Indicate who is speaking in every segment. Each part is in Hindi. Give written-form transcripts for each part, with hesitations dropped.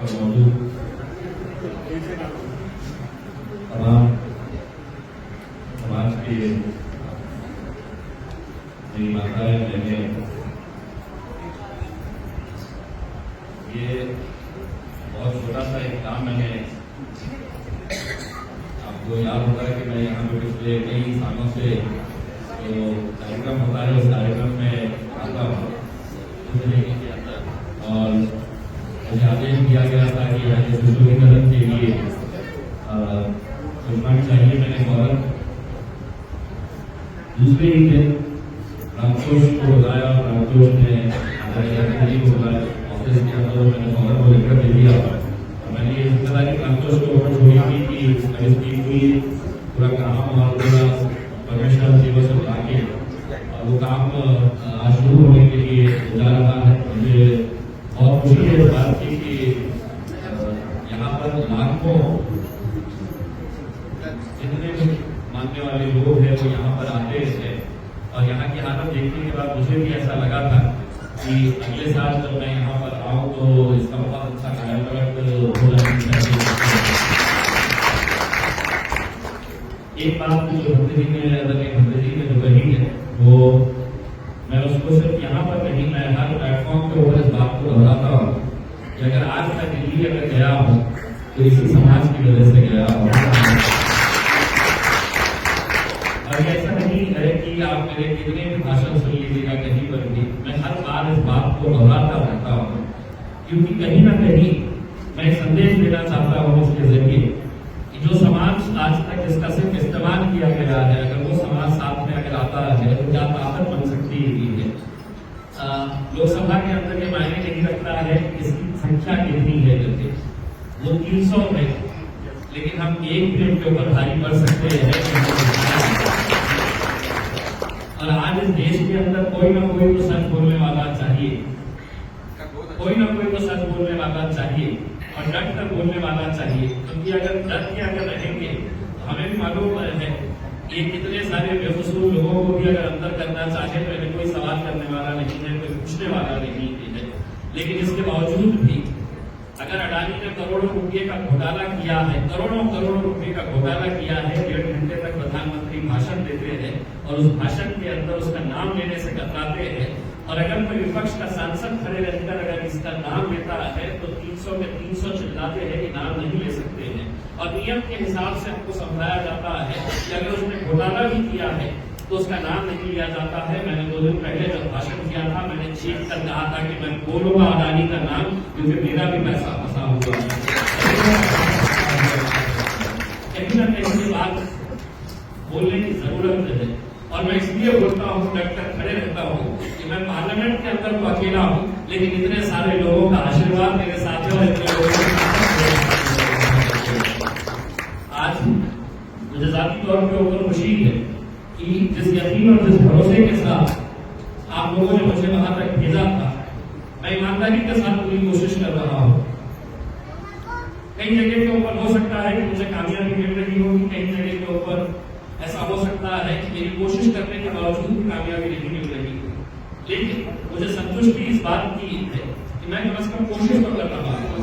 Speaker 1: पर मौजूद तमाम समाज के मेरी माताएं बहनें, ये बहुत छोटा सा एक काम मैंने, आपको याद होगा कि मैं यहाँ पे पिछले कई सालों से जो कार्यक्रम होता है उस कार्यक्रम में आता हूँ और मुझे आदेश दिया गया था कि सुशोभीकरण के लिए चुनना चाहिए। मैंने फौरन दूसरे ही दिन रामकोश को बुलाया और रामकोश ने को बुलाया ऑफिस के अंदर, मैंने फौरन को लेकर दे दिया और मैंने ये पता कि रामकोश को ऊपर छोड़ी थी कि इसकी पूरी पूरा काम और पूरा परमेश्वर जीवन से बुला के और वो काम आज शुरू होने के लिए जा रहा है। मुझे बहुत खुशी है इस बात की कि यहाँ पर लाखों जितने भी मानने वाले लोग हैं वो यहाँ पर आते हैं और यहाँ की हालत देखने के बाद मुझे भी ऐसा लगा था कि अगले साल जब मैं यहाँ पर आऊँ तो इसका बहुत अच्छा कार्यक्रम होना चाहिए। एक बात जो भक्त जी ने जो कही है वो मैं उसको सिर्फ यहाँ पर नहीं, मैं हर प्लेटफॉर्म के ऊपर इस बात को दोहराता हूँ कि अगर आज मैं दिल्ली अगर गया हूँ तो इसी समाज की वजह से गया हूँ। और ऐसा नहीं है कि आप मेरे कितने भी भाषण सुन लीजिएगा कहीं पर भी, मैं हर बार इस बात को दोहराता रहता हूँ क्योंकि कहीं ना कहीं मैं संदेश देना चाहता हूँ उसके जरिए कि जो समाज आज तक इसका सिर्फ इस्तेमाल किया गया है, अगर वो समाज साथ में अगर आता है तो क्या ताकत बन सकती है। लोकसभा के अंदर ये मायने नहीं रखता है कि इसकी संख्या कितनी है, करके वो 300 है, लेकिन हम एक भी उनके ऊपर भारी पड़ सकते हैं। और आज इस देश के अंदर कोई ना कोई तो सच बोलने वाला चाहिए, कोई ना कोई तो सच बोलने वाला चाहिए और डट कर बोलने वाला चाहिए, क्योंकि अगर डट के अगर रहेंगे तो हमें भी मालूम है ये कितने सारे बेफसूल लोगों को भी अगर अंदर करना चाहे तो इन्हें कोई सवाल करने वाला नहीं है, कोई पूछने वाला नहीं है। लेकिन इसके बावजूद भी अगर अडानी ने करोड़ों रुपये का घोटाला किया है, करोड़ों रुपये का घोटाला किया है, 1.5 घंटे तक प्रधानमंत्री भाषण देते हैं और उस भाषण के अंदर उसका नाम लेने से कतराते हैं, और अगर कोई विपक्ष का सांसद खड़े रहकर अगर इसका नाम लेता है तो 300 में 300 चिल्लाते हैं कि नाम नहीं ले सकते हैं। और नियम के हिसाब से हमको समझाया जाता है कि अगर उसने घोटाला भी किया है तो उसका नाम नहीं लिया जाता है। मैंने 2 दिन पहले जब भाषण किया था मैंने चीख कर कहा था कि मैं बोलूंगा अडानी का नाम क्योंकि मेरा भी पैसा फंसा हुआ है। कहीं ना कहीं बात बोलने की जरूरत है और मैं इसलिए बोलता हूँ, डॉक्टर खड़े रहता हूँ कि मैं पार्लियामेंट के अंदर तो अकेला हूँ लेकिन इतने सारे लोगों का आशीर्वाद मेरे साथ है। आज मुझे जाती तौर पे ऊपर खुशी है कि जिस यकीन और जिस भरोसे के साथ आप लोगों ने मुझे वहां तक भेजा था, मैं ईमानदारी के साथ पूरी कोशिश कर रहा हूँ। कई जगह के ऊपर हो सकता है कि मुझे कामयाबी मिल रही होगी, कई जगह के ऊपर ऐसा हो सकता है कि मेरी कोशिश करने के बावजूद भी कामयाबी नहीं मिल रही, लेकिन मुझे संतुष्टि इस बात की है कि मैं कम से कम कोशिश तो कर रहा हूँ।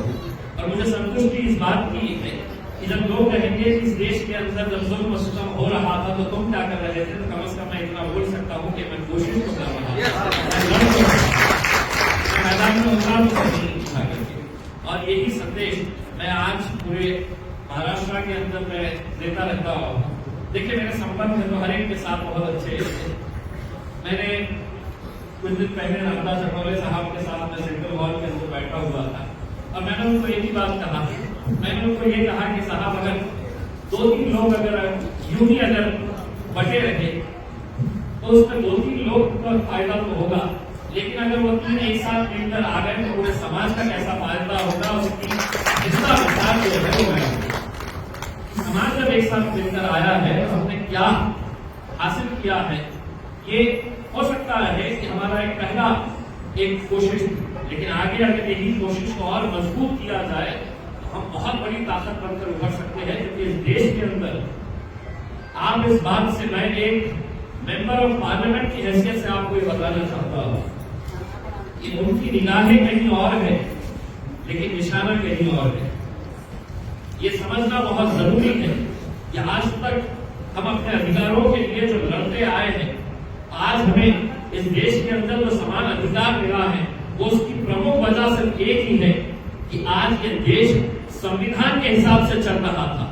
Speaker 1: और मुझे संतुष्टि इस बात की है कि जब लोग कहेंगे कि इस देश के अंदर जब जुल्म सितम हो रहा था तो तुम क्या कर रहे थे, तो कम से कम मैं इतना बोल सकता हूँ कि मैं कोशिश तो कर रहा हूँ, मैदान में उतरा तो नहीं उठा करके। और यही संदेश मैं आज पूरे महाराष्ट्र के अंदर मैं देता रहता हूँ। देखिए मेरे संबंध है तो हर एक के साथ बहुत अच्छे हैं। मैंने कुछ दिन पहले रामदास अठौले साहब के साथ में सेंट्रल हॉल के अंदर बैठा हुआ था और मैंने उनको एक ही बात कहा, मैंने उनको ये कहा कि साहब अगर 2-3 लोग अगर यूं ही अगर बटे रहे तो उसमें 2-3 लोग का फायदा तो होगा, लेकिन अगर वो 3 एक साथ मिलकर आ गए तो पूरे समाज का कैसा फायदा होगा, उसकी इसका विचार जो है वो है। समाज जब एक साथ मिलकर आया है तो हमने क्या हासिल किया है, ये हो सकता है कि हमारा एक पहला एक कोशिश, लेकिन आगे अगर यही कोशिश को और मजबूत किया जाए तो हम बहुत बड़ी ताकत बनकर उभर सकते हैं। क्योंकि इस देश के अंदर आप इस बात से मैं एक मेंबर ऑफ पार्लियामेंट की हैसियत से आपको ये बताना चाहता हूं कि उनकी निगाहें कहीं और है, लेकिन निशाना कहीं और है। ये समझना बहुत जरूरी है कि आज तक हम अपने अधिकारों के लिए जो लड़ते आए हैं, आज हमें इस देश के अंदर जो समान अधिकार मिला है, वो उसकी प्रमुख वजह सिर्फ एक ही है कि आज ये देश संविधान के हिसाब से चल रहा था।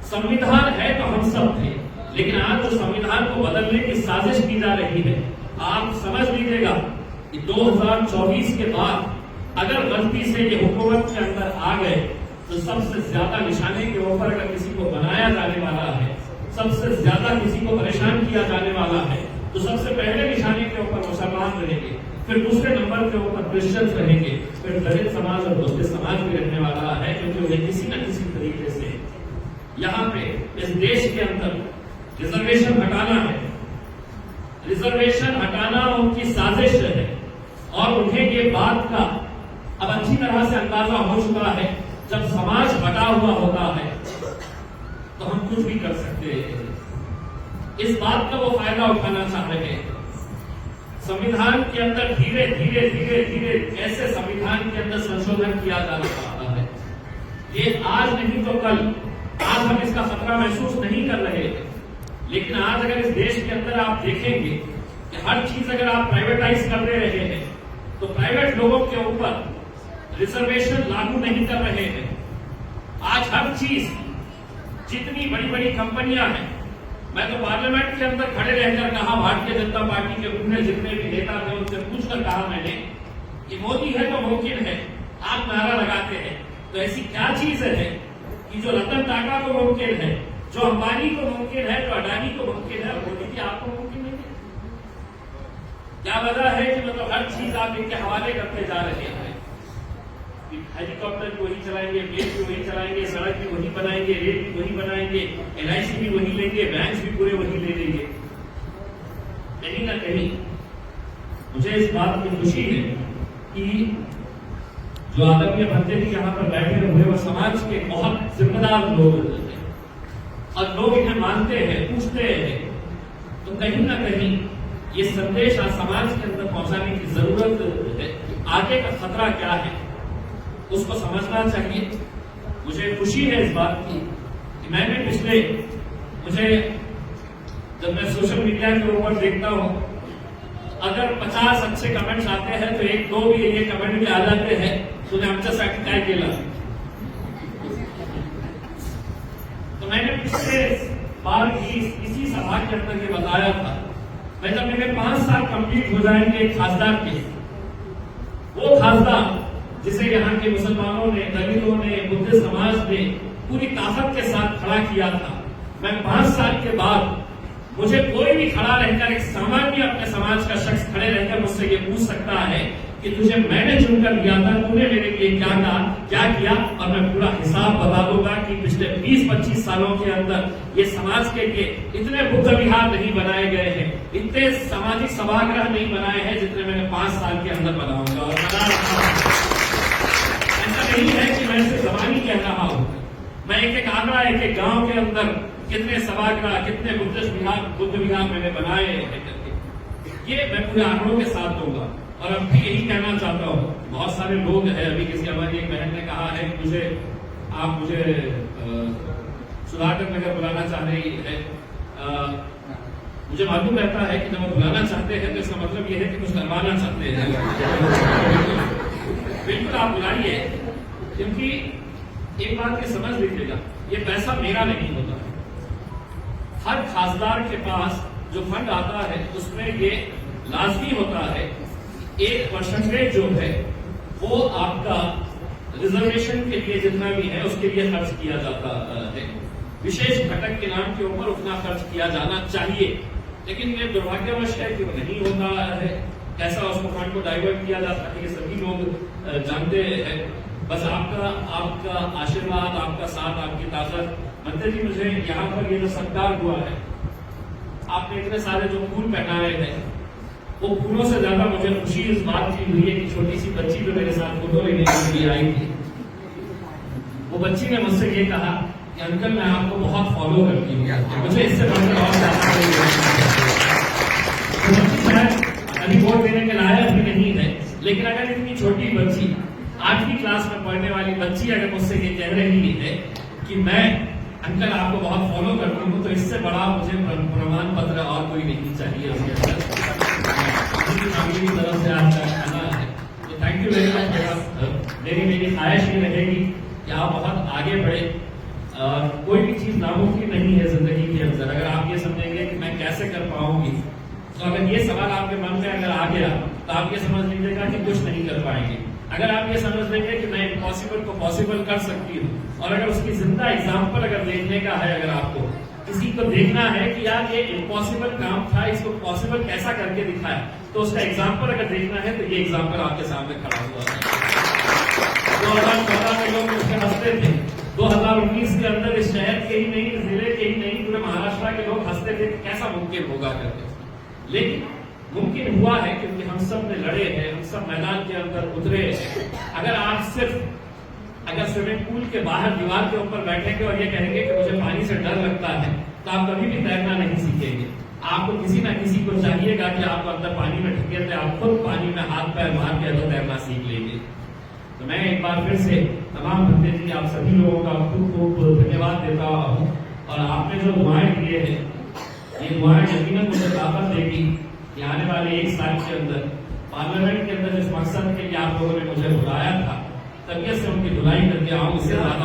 Speaker 1: संविधान है तो हम सब थे, लेकिन आज जो संविधान को बदलने की साजिश की जा रही है, आप समझ लीजिएगा कि 2024 के बाद अगर गलती से ये हुकूमत के अंदर आ गए तो सबसे ज्यादा निशाने के ऊपर अगर किसी को बनाया जाने वाला है, सबसे ज्यादा किसी को परेशान किया जाने वाला है, तो सबसे पहले निशाने के ऊपर मुसलमान रहेंगे, फिर दूसरे नंबर के ऊपर क्रिश्चियंस रहेंगे, फिर दलित समाज और बौद्ध समाज भी रहने वाला है, क्योंकि उन्हें किसी न किसी तरीके से यहाँ पे इस देश के अंदर रिजर्वेशन हटाना है। रिजर्वेशन हटाना उनकी साजिश है और उन्हें ये बात का अब अच्छी तरह से अंदाजा हो चुका है, जब समाज बटा हुआ होता है तो हम कुछ भी कर सकते हैं। इस बात का वो फायदा उठाना चाह रहे हैं। संविधान के अंदर धीरे धीरे धीरे धीरे कैसे संविधान के अंदर संशोधन किया जा रहा है, ये आज नहीं तो कल, आज हम इसका खतरा महसूस नहीं कर रहे हैं, लेकिन आज अगर इस देश के अंदर आप देखेंगे कि हर चीज अगर आप प्राइवेटाइज करते रहे हैं, तो प्राइवेट लोगों के ऊपर रिजर्वेशन लागू नहीं कर रहे हैं। आज हर चीज, जितनी बड़ी बड़ी कंपनियां हैं, मैं तो पार्लियामेंट के अंदर खड़े रहकर कहा, भारतीय जनता पार्टी के पूरे जितने भी नेता थे उनसे पूछकर कहा मैंने कि मोदी है तो मुमकिन है, आप नारा लगाते हैं, तो ऐसी क्या चीज है कि जो रतन टाटा को मुमकिन है, जो अंबानी को मुमकिन है, जो अडानी को मुमकिन है, मोदी जी आपको मुमकिन नहीं है? क्या वजह है कि मतलब हर चीज आप इनके हवाले करते जा रहे हैं? हेलीकॉप्टर भी वही चलाएंगे, प्लेन भी वही चलाएंगे, सड़क भी वही बनाएंगे, रेल भी वही बनाएंगे, LIC भी वही लेंगे, बैंक भी पूरे वही ले लेंगे। कहीं ना कहीं मुझे इस बात की खुशी है कि जो आदरणीय मंत्री जी यहाँ पर बैठे हुए वो समाज के बहुत जिम्मेदार लोग हैं और लोग इन्हें मानते हैं, पूछते हैं, तो कहीं ना कहीं ये संदेश आज समाज के अंदर पहुंचाने की जरूरत है। आगे का खतरा क्या है उसको समझना चाहिए। मुझे खुशी है इस बात की कि मैंने पिछले, मुझे जब मैं सोशल मीडिया के ऊपर देखता हूं, अगर 50 अच्छे कमेंट्स आते हैं तो एक दो भी ये कमेंट भी आ जाते हैं, तुझे आमच्यासाठी काय केलं। तो मैंने पिछले बार इसी सभा के अंदर ये बताया था, मैं जब मेरे 5 साल कंप्लीट हो जाएंगे एक खासदार के, वो खासदार जिसे यहाँ के मुसलमानों ने, दलितों ने, बुद्ध समाज ने पूरी ताकत के साथ खड़ा किया था, मैं 5 साल के बाद मुझे कोई भी खड़ा रहकर, एक सामान्य अपने समाज का शख्स खड़े रहकर मुझसे ये पूछ सकता है कि तुझे मैंने चुनकर लिया था, तूने मेरे लिए क्या कहा, क्या किया, और मैं पूरा हिसाब बता दूंगा कि पिछले 20-25 सालों के अंदर ये समाज के लिए इतने बुद्ध विहार नहीं बनाए गए हैं, इतने सामाजिक सभागृह नहीं बनाए हैं जितने मैंने 5 साल के अंदर बनाऊंगा और बना रखा हूं। ऐसा नहीं है कि मैं सिर्फ जबानी कह रहा हूं, मैं एक एक आंकड़ा, एक एक गांव के अंदर कितने सभागृह, कितने बुद्ध विहार मैंने बनाए हैं करके ये मैं पूरे आंकड़ों के साथ दूंगा। और अब भी यही कहना चाहता हूँ, बहुत सारे लोग हैं, अभी किसी हमारी एक बहन ने कहा है कि आप मुझे सुधाकर नगर बुलाना चाह रही है। मुझे मालूम रहता है कि जब वो बुलाना चाहते हैं तो इसका मतलब ये है कि कुछ करवाना चाहते हैं। बिल्कुल आप बुलाइए, क्योंकि एक बात ये समझ लीजिएगा, ये पैसा मेरा नहीं होता। हर खासदार के पास जो फंड आता है उसमें ये लाजमी होता है एक परसेंटेज जो है वो आपका रिजर्वेशन के लिए जितना भी है उसके लिए खर्च किया जाता है। विशेष घटक के नाम के ऊपर उतना खर्च किया जाना चाहिए, लेकिन ये दुर्भाग्यवश है कि वो नहीं होता है। कैसा उसको फंड को डाइवर्ट किया जाता है ये सभी लोग जानते हैं। बस आपका आशीर्वाद, आपका साथ, आपकी ताकत। मंत्री जी, मुझे यहाँ पर ये जो सत्कार हुआ है, आपने इतने सारे जो फूल पहनाए हैं, वो फूलों से ज्यादा मुझे खुशी इस बात की हुई है कि छोटी सी बच्ची जो मेरे साथ फोटो लेने के लिए आई थी, वो बच्ची ने मुझसे ये कहा कि अंकल मैं आपको बहुत फॉलो करती हूँ। मुझे इससे बढ़कर और ज्यादा अभी वोट देने के लायक भी नहीं है, लेकिन अगर इतनी छोटी बच्ची 8वीं क्लास में पढ़ने वाली बच्ची अगर मुझसे ये कह रही है कि मैं अंकल आपको बहुत फॉलो करती हूँ, तो इससे बड़ा मुझे प्रमाण पत्र और कोई नहीं चाहिए उसके अंदर। फैमिली की तरफ से आज का खाना है, तो थैंक यू वेरी मच। मेरी ख्वाहिश ये रहेगी कि आप बहुत आगे बढ़े। कोई भी चीज नामुमकिन नहीं है जिंदगी के अंदर। अगर आप ये समझेंगे कि मैं कैसे कर पाऊंगी, तो अगर ये सवाल आपके मन में अगर आ गया तो आप ये समझ लीजिएगा कि कुछ नहीं कर पाएंगे। अगर आप ये समझ लेंगे कि मैं इम्पॉसिबल को पॉसिबल कर सकती हूँ, और अगर उसकी जिंदा एग्जाम्पल अगर देखने का है, अगर आपको किसी को देखना है कि यार ये इम्पॉसिबल काम था, इसको पॉसिबल कैसा करके दिखाया, तो उसका एग्जाम्पल अगर देखना है तो ये एग्जाम्पल आपके सामने खड़ा हुआ है। 2014 में लोग उसके हंसते थे, 2019 के अंदर इस शहर के ही नहीं, जिले के ही नहीं, पूरे महाराष्ट्र के लोग हंसते थे कैसा मुमकिन होगा करके। लेकिन मुमकिन हुआ है क्योंकि हम सब ने लड़े हैं, हम सब मैदान के अंदर उतरे हैं। अगर आप अगर स्विमिंग पूल के बाहर दीवार के ऊपर बैठेंगे और ये कहेंगे कि मुझे पानी से डर लगता है, तो आप कभी भी तैरना नहीं सीखेंगे। आपको किसी ना किसी को चाहिएगा कि आपको अंदर पानी में ढकेल दे, आप खुद पानी में हाथ पैर मार के तो तैरना सीख लेंगे। तो मैं एक बार फिर से तमाम बंदे जी आप सभी लोगों का खूब खूब धन्यवाद देता हूँ। और आपने जो दुआएं दिए हैं, ये दुआएं यकीनन मुझे ताकत देगी कि आने वाले 1 साल के अंदर पार्लियामेंट के अंदर जिस मकसद के लिए आप लोगों ने मुझे बुलाया था, तबीयत से उनकी धुलाई करके आऊँ, इससे ज्यादा